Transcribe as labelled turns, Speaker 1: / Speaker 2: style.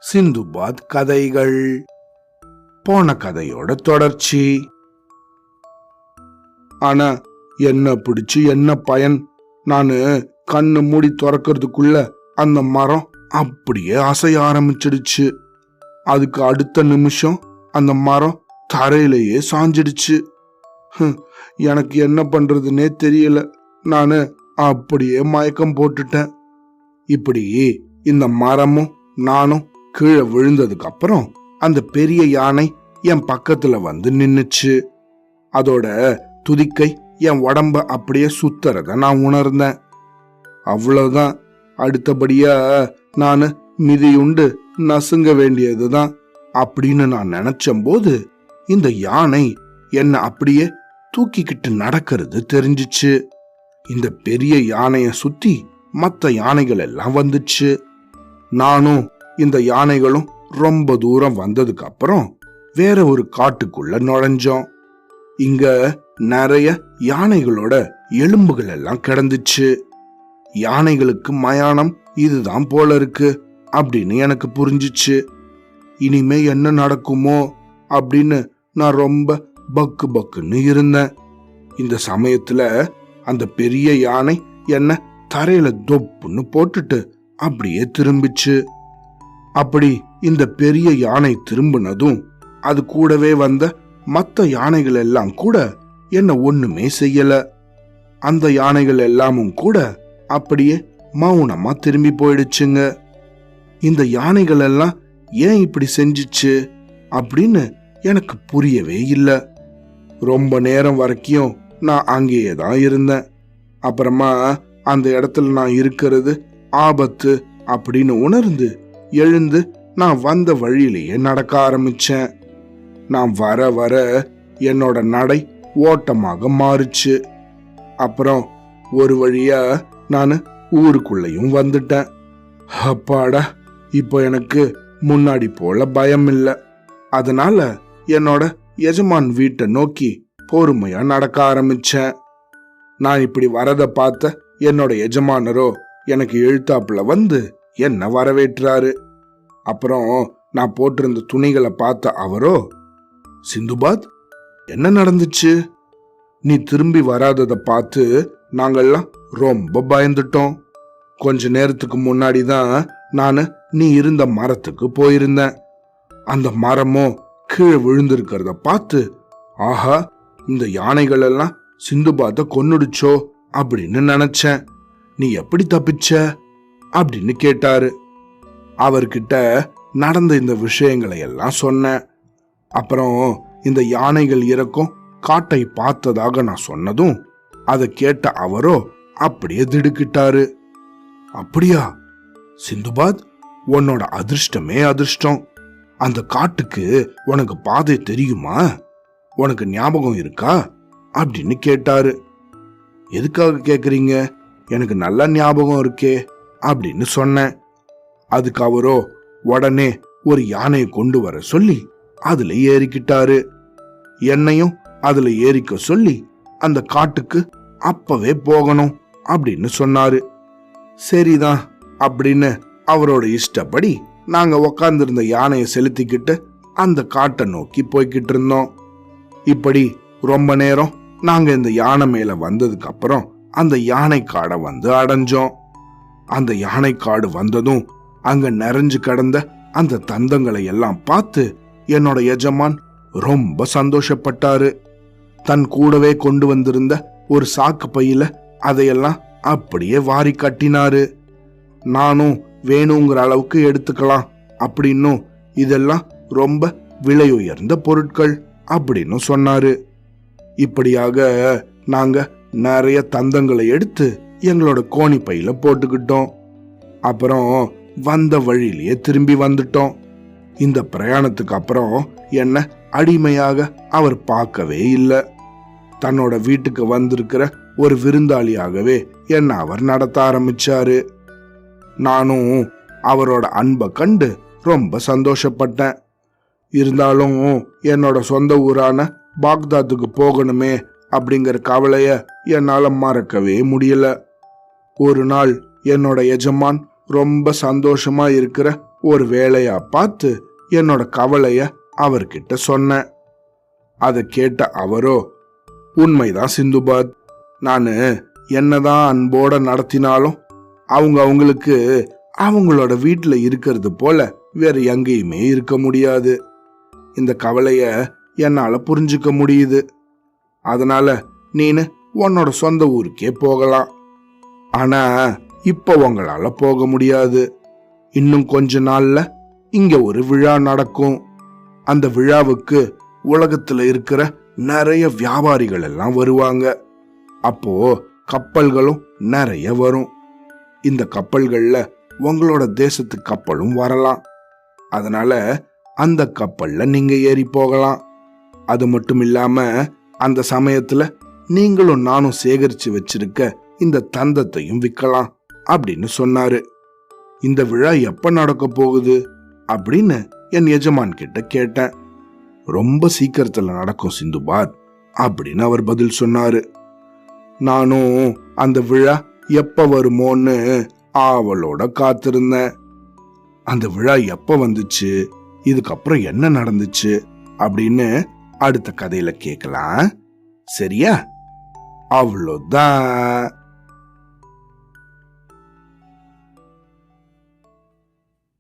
Speaker 1: சிந்துபாத் கதைகள் போன கதையோட தொடர்ச்சி. ஆனா என்ன பிடிச்சு என்ன பயன்? நானு கண்ணு மூடி திறக்கிறதுக்குள்ள அந்த மரம் அப்படியே அசைய ஆரம்பிச்சிடுச்சு. அதுக்கு அடுத்த நிமிஷம் அந்த மரம் தரையிலேயே சாஞ்சிடுச்சு. எனக்கு என்ன பண்றதுன்னே தெரியல. நானு அப்படியே மயக்கம் போட்டுட்டேன். இப்படி இந்த மரமும் நானும் கீழே விழுந்ததுக்கு அப்புறம் அந்த பெரிய யானை என் பக்கத்துல வந்து நின்னுச்சு. அதோட துதிக்கை என் உடம்ப அப்படியே சுத்துறத நான் உணர்ந்தேன். அவ்வளவுதான். அடுத்தபடியா நானு மிதியுண்டு நசுங்க வேண்டியதுதான் அப்படின்னு நான் நினைச்ச போது இந்த யானை என்ன அப்படியே தூக்கிக்கிட்டு நடக்கிறது தெரிஞ்சிச்சு. இந்த பெரிய யானைய சுத்தி மத்த யானைகள் எல்லாம் வந்துச்சு. நானும் இந்த யானைகளும் ரொம்ப தூரம் வந்ததுக்கு அப்புறம் வேற ஒரு காட்டுக்குள்ள நுழைஞ்சோம். இங்க நிறைய யானைகளோட எலும்புகள் எல்லாம் கிடந்துச்சு. யானைகளுக்கு மயானம் இதுதான் போல இருக்கு அப்படின்னு எனக்கு புரிஞ்சிச்சு. இனிமே என்ன நடக்குமோ அப்படின்னு நான் ரொம்ப பக்கு பக்குன்னு இருந்தேன். இந்த சமயத்துல அந்த பெரிய யானை என்ன தரையில தொப்புன்னு போட்டுட்டு அப்படியே திரும்பிச்சு. அப்படி இந்த பெரிய யானை திரும்பினதும் அது கூடவே வந்த மத்த யானைகள் எல்லாம் கூட என்ன ஒண்ணுமே செய்யல. அந்த யானைகள் எல்லாமும் கூட அப்படியே மௌனமா திரும்பி போயிடுச்சுங்க. இந்த யானைகள் எல்லாம் ஏன் இப்படி செஞ்சிச்சு அப்படின்னு எனக்கு புரியவே இல்லை. ரொம்ப நேரம் வரைக்கும் நான் அங்கேயே தான் இருந்தேன். அப்புறமா அந்த இடத்துல நான் இருக்கிறது ஆபத்து அப்படின்னு உணர்ந்து எழுந்து நான் வந்த வழியிலேயே நடக்க ஆரம்பிச்சேன். நான் வர வர என்னோட நடை ஓட்டமாக மாறுச்சு. அப்புறம் ஒரு வழியா நான் ஊருக்குள்ளேயும் வந்துட்டேன். அப்பாடா, இப்போ எனக்கு முன்னாடி போல பயம் இல்லை. அதனால என்னோட எஜமான் வீட்டை நோக்கி பொறுமையா நடக்க ஆரம்பிச்சேன். நான் இப்படி வரத பார்த்த என்னோட எஜமானரோ எனக்கு எழுத்தாப்புல வந்து என்ன வரவேற்றாரு. அப்புறம் நான் போட்டிருந்த துணிகளை பார்த்த அவரோ, சிந்துபாத், என்ன நடந்துச்சு? நீ திரும்பி வராததை பார்த்து நாங்கெல்லாம் ரொம்ப பயந்துட்டோம். கொஞ்ச நேரத்துக்கு முன்னாடி தான் நானு நீ இருந்த மரத்துக்கு போயிருந்தேன். அந்த மரமும் கீழே விழுந்திருக்கிறத பார்த்து, ஆஹா, இந்த யானைகள் எல்லாம் சிந்துபாத்தை கொன்னுடுச்சோ அப்படின்னு நினைச்சேன். நீ எப்படி தப்பிச்ச அப்படின்னு கேட்டாரு. அவர்கிட்ட நடந்த இந்த விஷயங்களை எல்லாம் சொன்னேன். அப்புறம் இந்த யானைகள் இறக்கும் காட்டை பார்த்ததாக நான் சொன்னதும் அதை கேட்ட அவரோ அப்படியே திடுக்கிட்டாரு. அப்படியா சிந்துபாத், உன்னோட அதிர்ஷ்டமே அதிர்ஷ்டம். அந்த காட்டுக்கு உனக்கு பாதை தெரியுமா? உனக்கு ஞாபகம் இருக்கா அப்படின்னு கேட்டாரு. எதுக்காக கேக்குறீங்க? எனக்கு நல்ல ஞாபகம் இருக்கே அப்படின்னு சொன்னேன். அதுக்கு அவரோ உடனே ஒரு யானையை கொண்டு வர சொல்லி அதுல ஏறிக்கிட்டாரு. என்னையும் அதுல ஏறிக்க சொல்லி அந்த காட்டுக்கு அப்பவே போகணும் அப்படின்னு சொன்னாரு. சரிதான் அப்படின்னு அவரோட இஷ்டப்படி நாங்க உக்காந்துருந்த யானையை செலுத்திக்கிட்டு அந்த காட்டை நோக்கி போய்கிட்டு இருந்தோம். இப்படி ரொம்ப நேரம் நாங்க இந்த யானை மேல வந்ததுக்கு அப்புறம் அந்த யானை காடை வந்து அடைஞ்சோம். அந்த யானை காடு வந்ததும் அங்க நிறைஞ்சு கிடந்த அந்த தந்தங்களை எல்லாம் பார்த்து என்னோட எஜமான் ரொம்ப சந்தோஷப்பட்டாரு. தன் கூடவே கொண்டு வந்திருந்த ஒரு சாக்கு பையில அதையெல்லாம் அப்படியே வாரி கட்டினாரு. நானும் வேணுங்கிற அளவுக்கு எடுத்துக்கலாம் அப்படின்னும் இதெல்லாம் ரொம்ப விலை உயர்ந்த பொருட்கள் அப்படின்னு சொன்னாரு. இப்படியாக நாங்க நிறைய தந்தங்களை எடுத்து எங்களோட கோணி பையில போட்டுக்கிட்டோம். அப்புறம் வந்த வழியிலேயே திரும்பி வந்துட்டோம். இந்த பிரயாணத்துக்கு அப்புறம் என்ன அடிமையாக அவர் பார்க்கவே இல்லை. தன்னோட வீட்டுக்கு வந்திருக்கிற ஒரு விருந்தாளியாகவே என்ன அவர் நடத்த ஆரம்பிச்சாரு. நானும் அவரோட அன்பை கண்டு ரொம்ப சந்தோஷப்பட்டேன். இருந்தாலும் என்னோட சொந்த ஊரான பாக்தாத்துக்கு போகணுமே அப்படிங்கிற கவலைய என்னால மறக்கவே முடியல. ஒரு நாள் என்னோட எஜமான் ரொம்ப சந்தோஷமா இருக்கிற ஒரு வேலையா பார்த்து என்னோட கவலைய அவர்கிட்ட சொன்னேன். அதை கேட்ட அவரோ, உண்மைதான் சிந்துபாத், நானு என்னதான் அன்போட நடத்தினாலும் அவங்களுக்கு அவங்களோட வீட்டுல இருக்கிறது போல வேற எங்கேயுமே இருக்க முடியாது. இந்த கவலைய என்னால புரிஞ்சுக்க முடியுது. அதனால நீனு உன்னோட சொந்த ஊருக்கே போகலாம். ஆனா இப்ப உங்களால போக முடியாது. இன்னும் கொஞ்ச நாள்ல இங்க ஒரு விழா நடக்கும். அந்த விழாவுக்கு உலகத்துல இருக்கிற நிறைய வியாபாரிகள் எல்லாம் வருவாங்க. அப்போ கப்பல்களும் நிறைய வரும். இந்த கப்பல்கள்ல உங்களோட தேசத்து கப்பலும் வரலாம். அதனால அந்த கப்பல்ல நீங்க ஏறி போகலாம். அது மட்டும் இல்லாம அந்த சமயத்துல நீங்களும் நானும் சேகரிச்சு வச்சிருக்க இந்த தந்தத்தையும் விற்கலாம் அப்படின்னு சொன்னாரு. இந்த விழா எப்ப நடக்க போகுது அப்படின்னு என் எஜமான் கிட்ட கேட்டேன். ரொம்ப சீக்கிரத்துல நடக்கும் சிந்துபாத் அப்படின்னு அவர் பதில் சொன்னாரு. நானும் அந்த விழா எப்ப வருமோன்னு ஆவலோட காத்திருந்தேன். அந்த விழா எப்ப வந்துச்சு, இதுக்கப்புறம் என்ன நடந்துச்சு அப்படின்னு அடுத்த கதையில கேட்கலாம். சரியா? அவ்வளோதான்.